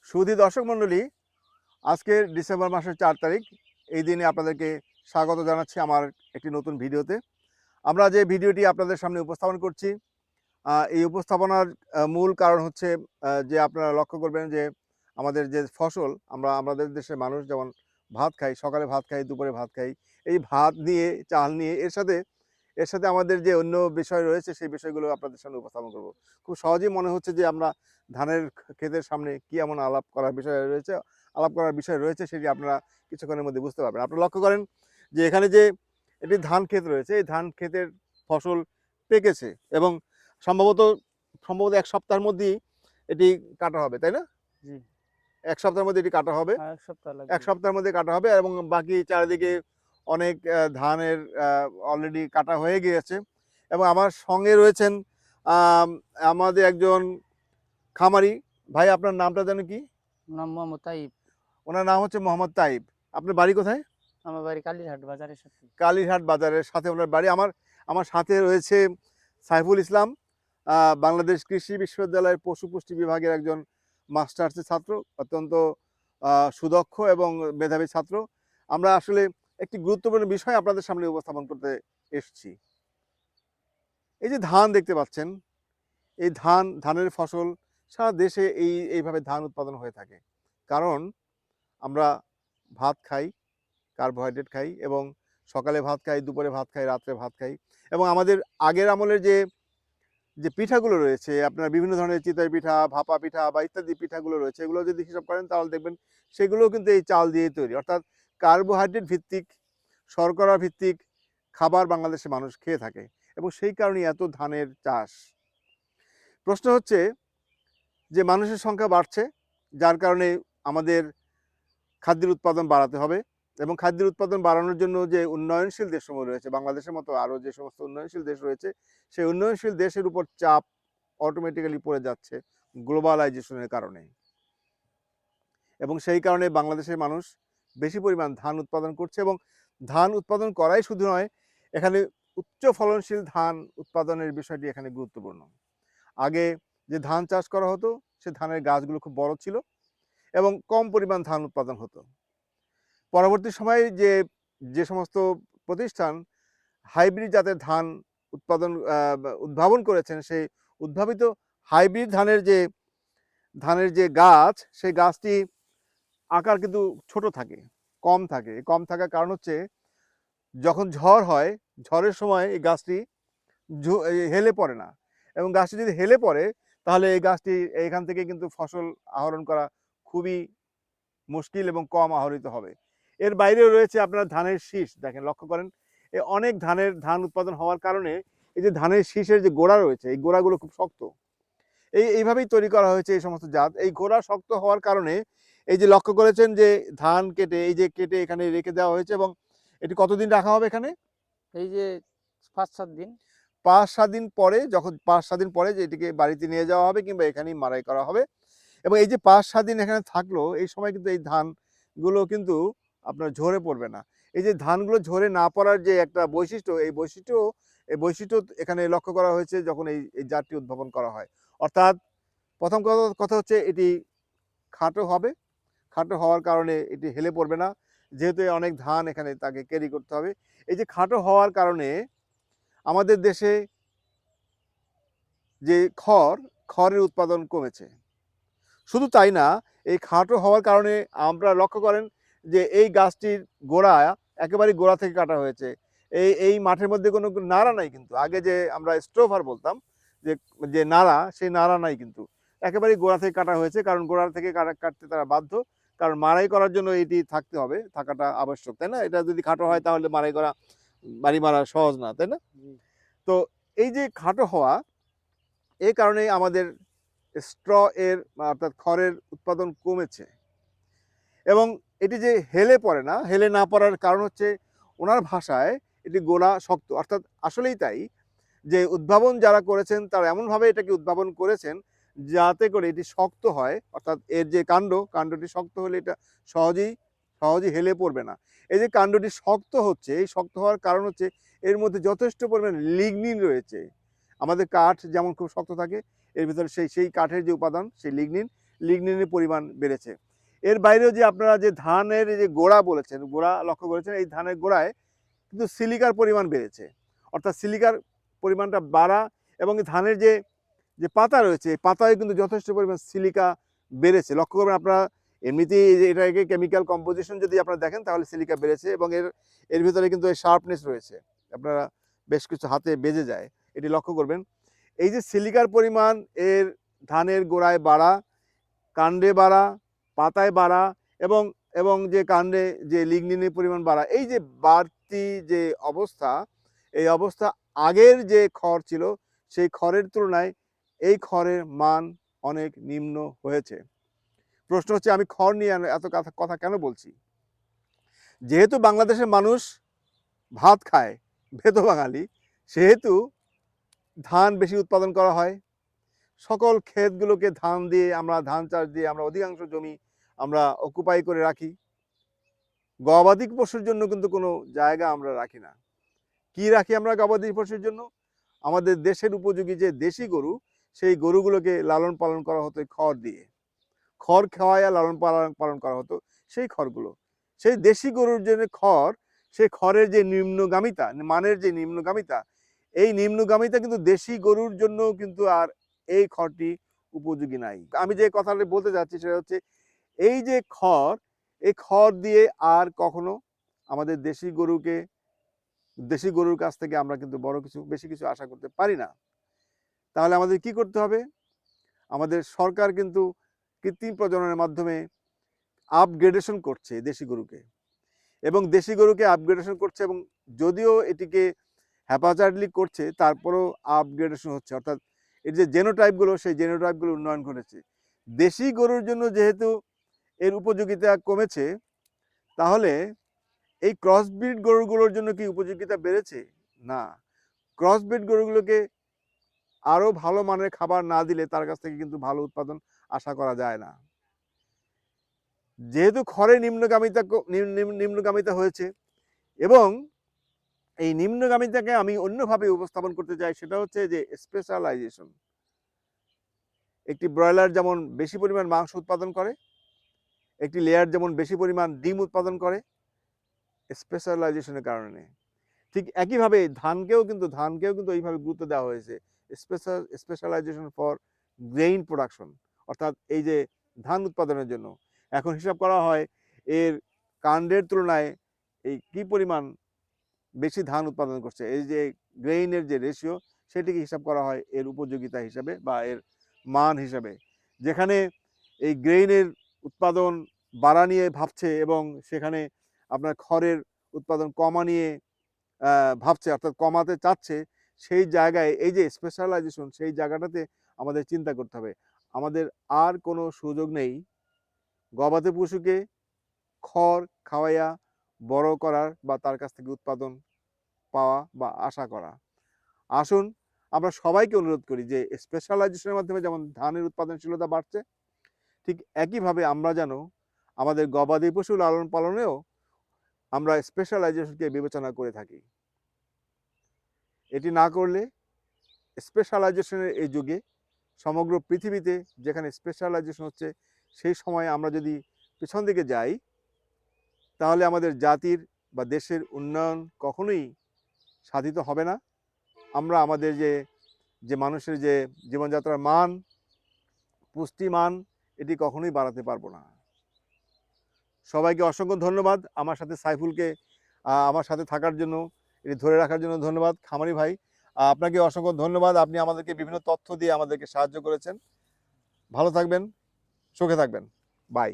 সুধী দর্শক মণ্ডলী, আজকের ডিসেম্বর মাসের 4 তারিখ এই দিনে আপনাদেরকে স্বাগত জানাচ্ছি আমার একটি নতুন ভিডিওতে। আমরা যে ভিডিওটি আপনাদের সামনে উপস্থাপন করছি, এই উপস্থাপনার মূল কারণ হচ্ছে যে আপনারা লক্ষ্য করবেন যে আমাদের যে ফসল আমাদের দেশের মানুষ যেমন ভাত খাই, সকালে ভাত খাই, দুপুরে ভাত খাই, এই ভাত নিয়ে চাল নিয়ে এর সাথে আমাদের যে অন্য বিষয় রয়েছে সেই বিষয়গুলো আপনাদের সামনে উপস্থাপন করব। খুব সহজেই মনে হচ্ছে যে আমরা ধানের ক্ষেতের সামনে কি এমন আলাপ করার বিষয় রয়েছে সেটি আপনারা কিছুক্ষণের মধ্যে বুঝতে পারবেন। আপনারা লক্ষ্য করেন যে এখানে যে একটি ধান ক্ষেত রয়েছে, এই ধান ক্ষেতের ফসল পেকেছে এবং সম্ভবত সম্ভবত 1 সপ্তাহের মধ্যেই এটি কাটা হবে, তাই না? জি। 1 সপ্তাহের মধ্যে এটি কাটা হবে। ১ সপ্তাহ 1 লাগবে। সপ্তাহের মধ্যে কাটা হবে এবং বাকি চারিদিকে অনেক ধানের অলরেডি কাটা হয়ে গিয়েছে এবং আমার সঙ্গে রয়েছেন আম আমাদের একজন খামারি ভাই। আপনার নামটা যেন কি? নাম মোহাম্মদ তাইব। ওনার নাম হচ্ছে মোহাম্মদ তাইব। আপনার বাড়ি কোথায়? আমার বাড়ি কালীরহাট বাজারের সাথে। কালীরহাট বাজারের সাথে ওনার বাড়ি। আমার সাথে রয়েছে সাইফুল ইসলাম, বাংলাদেশ কৃষি বিশ্ববিদ্যালয়ের পশু পুষ্টি বিভাগের একজন মাস্টার্সের ছাত্র, অত্যন্ত সুদক্ষ এবং মেধাবী ছাত্র। আমরা আসলে একটি গুরুত্বপূর্ণ বিষয় আপনাদের সামনে উপস্থাপন করতে এসেছি। এই যে ধান দেখতে পাচ্ছেন, এই ধানের ফসল সারা দেশে এইভাবে ধান উৎপাদন হয়ে থাকে। কারণ আমরা ভাত খাই, কার্বোহাইড্রেট খাই এবং সকালে ভাত খাই, দুপুরে ভাত খাই, রাত্রে ভাত খাই এবং আমাদের আগের আমলের যে পিঠাগুলো রয়েছে, আপনার বিভিন্ন ধরনের চিতই পিঠা, ভাপা পিঠা বা ইত্যাদি পিঠাগুলো রয়েছে, এগুলো যদি হিসাব করেন তাহলে দেখবেন সেগুলোও কিন্তু এই চাল দিয়েই তৈরি। অর্থাৎ কার্বোহাইড্রেট ভিত্তিক, শর্করা ভিত্তিক খাবার বাংলাদেশের মানুষ খেয়ে থাকে এবং সেই কারণেই এত ধানের চাষ। প্রশ্ন হচ্ছে যে মানুষের সংখ্যা বাড়ছে, যার কারণে আমাদের খাদ্যের উৎপাদন বাড়াতে হবে এবং খাদ্যের উৎপাদন বাড়ানোর জন্য যে উন্নয়নশীল দেশসমূহ রয়েছে, বাংলাদেশের মতো আরও যে সমস্ত উন্নয়নশীল দেশ রয়েছে, সেই উন্নয়নশীল দেশের উপর চাপ অটোমেটিক্যালি পড়ে যাচ্ছে গ্লোবালাইজেশনের কারণে এবং সেই কারণে বাংলাদেশের মানুষ বেশি পরিমাণ ধান উৎপাদন করছে এবং ধান উৎপাদন করাই শুধু নয়, এখানে উচ্চ ফলনশীল ধান উৎপাদনের বিষয়টি এখানে গুরুত্বপূর্ণ। আগে যে ধান চাষ করা হতো সে ধানের গাছগুলো খুব বড় ছিল এবং কম পরিমাণ ধান উৎপাদন হতো। পরবর্তী সময়ে যে সমস্ত প্রতিষ্ঠান হাইব্রিড জাতের ধান উদ্ভাবন করেছেন, সেই উদ্ভাবিত হাইব্রিড ধানের যে গাছ, সেই গাছটি আকার কিন্তু ছোট থাকে, কম থাকে। কম থাকার কারণ হচ্ছে যখন ঝড় হয়, ঝড়ের সময় এই গাছটি হেলে পড়ে না এবং গাছটি যদি হেলে পড়ে তাহলে এই গাছটি এখান থেকে কিন্তু ফসল আহরণ করা খুবই মুশকিল এবং কম আহরিত হবে। এর বাইরেও রয়েছে আপনার ধানের শীষ। দেখেন, লক্ষ্য করেন, অনেক ধান উৎপাদন হওয়ার কারণে এই যে ধানের শীষের যে গোড়া রয়েছে, এই গোড়াগুলো খুব শক্ত। এইভাবেই তৈরি করা হয়েছে এই সমস্ত জাত। এই গোড়া শক্ত হওয়ার কারণে এই যে লক্ষ্য করেছেন যে ধান কেটে এখানে রেখে দেওয়া হয়েছে এবং এটি কতদিন রাখা হবে এখানে? এই যে ৫-৭ দিন। ৫-৭ দিন পরে, যখন ৫-৭ দিন পরে যে এটিকে বাড়িতে নিয়ে যাওয়া হবে কিংবা এখানেই মাড়াই করা হবে এবং এই যে ৫-৭ দিন এখানে থাকলো, এই সময় কিন্তু এই ধানগুলো কিন্তু আপনার ঝরে পড়বে না। এই যে ধানগুলো ঝরে না পড়ার যে একটা বৈশিষ্ট্য, এই বৈশিষ্ট্য এখানে লক্ষ্য করা হয়েছে যখন এই জাতটি উদ্ভাবন করা হয়। অর্থাৎ প্রথম কথা হচ্ছে এটি খাটো হবে। খাটো হওয়ার কারণে এটি হেলে পড়বে না, যেহেতু অনেক ধান এখানে তাকে ক্যারি করতে হবে। এই যে খাটো হওয়ার কারণে আমাদের দেশে যে খড়ের উৎপাদন কমেছে। শুধু তাই না, এই খাটো হওয়ার কারণে আমরা লক্ষ্য করেন যে এই গাছটির গোড়া একেবারে গোড়া থেকে কাটা হয়েছে। এই মাঠের মধ্যে কোনো নাড়া নাই কিন্তু। আগে যে আমরা স্ট্রোভার বলতাম, যে নাড়া, সেই নাড়া নাই কিন্তু। একেবারেই গোড়া থেকে কাটা হয়েছে, কারণ গোড়া থেকে কাটতে তারা বাধ্য। কারণ মাড়াই করার জন্য এটি থাকাটা আবশ্যক, তাই না? এটা যদি খাটো হয় তাহলে বাড়ি মারা সহজ না, তাই না? তো এই যে খাটো হওয়া, এই কারণে আমাদের স্ট্র এর অর্থাৎ খড়ের উৎপাদন কমেছে এবং এটি যে হেলে না পড়ার কারণ হচ্ছে ওনার ভাষায় এটি গোড়া শক্ত। অর্থাৎ আসলেই তাই, যে উদ্ভাবন যারা করেছেন তারা এমনভাবে এটাকে উদ্ভাবন করেছেন যাতে করে এটি শক্ত হয়। অর্থাৎ এর যে কাণ্ডটি শক্ত হলে এটা সহজেই হেলে পড়বে না। এই যে কাণ্ডটি শক্ত হচ্ছে, এই শক্ত হওয়ার কারণ হচ্ছে এর মধ্যে যথেষ্ট পরিমাণে লিগনিন রয়েছে। আমাদের কাঠ যেমন খুব শক্ত থাকে, এর ভিতরে সেই কাঠের যে উপাদান, সেই লিগনিন, লিগনিনের পরিমাণ বেড়েছে। এর বাইরেও যে আপনারা যে ধানের যে গোড়া বলেছেন, গোড়া লক্ষ্য করেছেন, এই ধানের গোড়ায় কিন্তু সিলিকার পরিমাণ বেড়েছে। অর্থাৎ সিলিকার পরিমাণটা বাড়া এবং এই ধানের যে যে পাতা রয়েছে, এই পাতায় কিন্তু যথেষ্ট পরিমাণ সিলিকা বেড়েছে। লক্ষ্য করবেন আপনারা, এমনিতেই এই যে এটাকে কেমিক্যাল কম্পোজিশন যদি আপনারা দেখেন তাহলে সিলিকা বেড়েছে এবং এর এর ভিতরে কিন্তু এই শার্পনেস রয়েছে। আপনারা বেশ কিছু হাতে বেজে যায়, এটি লক্ষ্য করবেন। এই যে সিলিকার পরিমাণ এর ধানের গোড়ায় বাড়া, কাণ্ডে বাড়া, পাতায় বাড়া এবং এবং যে কাণ্ডে যে লিগনিনের পরিমাণ বাড়া, এই যে বাড়তি যে অবস্থা, এই অবস্থা আগের যে খড় ছিল সেই খড়ের তুলনায় এই খড়ের মান অনেক নিম্ন হয়েছে। প্রশ্ন হচ্ছে আমি খড় নিয়ে এত কথা কেন বলছি? যেহেতু বাংলাদেশের মানুষ ভাত খায়, ভেতো বাঙালি, সেহেতু ধান বেশি উৎপাদন করা হয়। সকল ক্ষেতগুলোকে ধান দিয়ে আমরা ধান চাষ দিয়ে আমরা অধিকাংশ জমি আমরা অকুপাই করে রাখি। গবাদি পশুর জন্য কিন্তু কোনো জায়গা আমরা রাখি না। কি রাখি আমরা গবাদি পশুর জন্য? আমাদের দেশের উপযোগী যে দেশি গরু, সেই গরুগুলোকে লালন পালন করা হতো খড় দিয়ে। খড় খাওয়াইয়া লালন পালন করা হতো সেই খড়গুলো। সেই দেশি গরুর জন্য খড়, সেই খড়ের যে নিম্নগামিতা, মানের যে নিম্নগামিতা, এই নিম্নগামিতা কিন্তু দেশি গরুর জন্য কিন্তু আর এই খড়টি উপযোগী নাই। আমি যে কথাটা বলতে যাচ্ছি সেটা হচ্ছে এই যে খড়, এই খড় দিয়ে আর কখনো আমাদের দেশি গরুর কাছ থেকে আমরা কিন্তু বেশি কিছু আশা করতে পারি না। তাহলে আমাদের কি করতে হবে? আমাদের সরকার কিন্তু কৃত্রিম প্রজননের মাধ্যমে আপগ্রেডেশন করছে দেশি গরুকে, এবং দেশি গরুকে আপগ্রেডেশন করছে, এবং যদিও এটিকে হ্যাপাচার্ডলি করছে তারপরেও আপগ্রেডেশন হচ্ছে। অর্থাৎ এর যে জেনোটাইপগুলো, সেই জেনোটাইপগুলো উন্নয়ন ঘটেছে। দেশি গরুর জন্য যেহেতু এর উপযোগিতা কমেছে, তাহলে এই ক্রসব্রিড গরুগুলোর জন্য কি উপযোগিতা বেড়েছে? না। ক্রসব্রিড গরুগুলোকে আরও ভালো মানের খাবার না দিলে তার কাছ থেকে কিন্তু ভালো উৎপাদন আশা করা যায় না। যেহেতু খড়ে নিম্নগামিতা হয়েছে, এবং এই নিম্নগামিতাকে আমি অন্যভাবে উপস্থাপন করতে চাই, সেটা হচ্ছে যে স্পেশালাইজেশন। একটি ব্রয়লার যেমন বেশি পরিমাণ মাংস উৎপাদন করে, একটি লেয়ার যেমন বেশি পরিমাণ ডিম উৎপাদন করে স্পেশালাইজেশনের কারণে, ঠিক একইভাবে ধানকেও কিন্তু এইভাবে গুরুত্ব দেওয়া হয়েছে, স্পেশালাইজেশন ফর গ্রেইন প্রোডাকশন। অর্থাৎ এই যে ধান উৎপাদনের জন্য এখন হিসাব করা হয় এর কাণ্ডের তুলনায় এই কি পরিমাণ বেশি ধান উৎপাদন করছে, এই যে গ্রেইনের যে রেশিও, সেটিকে হিসাব করা হয় এর উপযোগিতা হিসাবে বা এর মান হিসাবে। যেখানে এই গ্রেইনের উৎপাদন বাড়া নিয়ে ভাবছে এবং সেখানে আপনার খড়ের উৎপাদন কমা নিয়ে ভাবছে, অর্থাৎ কমাতে চাচ্ছে, সেই জায়গায় এই যে স্পেশালাইজেশন, সেই জায়গাটাতে আমাদের চিন্তা করতে হবে। আমাদের আর কোনো সুযোগ নেই গবাদি পশুকে খড় খাওয়াইয়া বড় করার বা তার কাছ থেকে উৎপাদন পাওয়া বা আশা করা। আসুন আমরা সবাইকে অনুরোধ করি যে স্পেশালাইজেশনের মাধ্যমে যেমন ধানের উৎপাদনশীলতা বাড়ছে, ঠিক একইভাবে আমরা যেন আমাদের গবাদি পশু লালন পালনেও আমরা স্পেশালাইজেশনকে বিবেচনা করে থাকি। এটি না করলে স্পেশালাইজেশনের এই যুগে সমগ্র পৃথিবীতে যেখানে স্পেশালাইজেশন হচ্ছে, সেই সময়ে আমরা যদি পেছন দিকে যাই, তাহলে আমাদের জাতির বা দেশের উন্নয়ন কখনোই সাধিত হবে না। আমরা আমাদের যে মানুষের যে জীবনযাত্রার মান, পুষ্টিমান, এটি কখনোই বাড়াতে পারবো না। সবাইকে অসংখ্য ধন্যবাদ আমার সাথে সাইফুলকে আমার সাথে থাকার জন্য, এটি ধরে রাখার জন্য ধন্যবাদ। খামারি ভাই, আপনাকে অসংখ্য ধন্যবাদ। আপনি আমাদেরকে বিভিন্ন তথ্য দিয়ে আমাদেরকে সাহায্য করেছেন। ভালো থাকবেন, সুখে থাকবেন। বাই।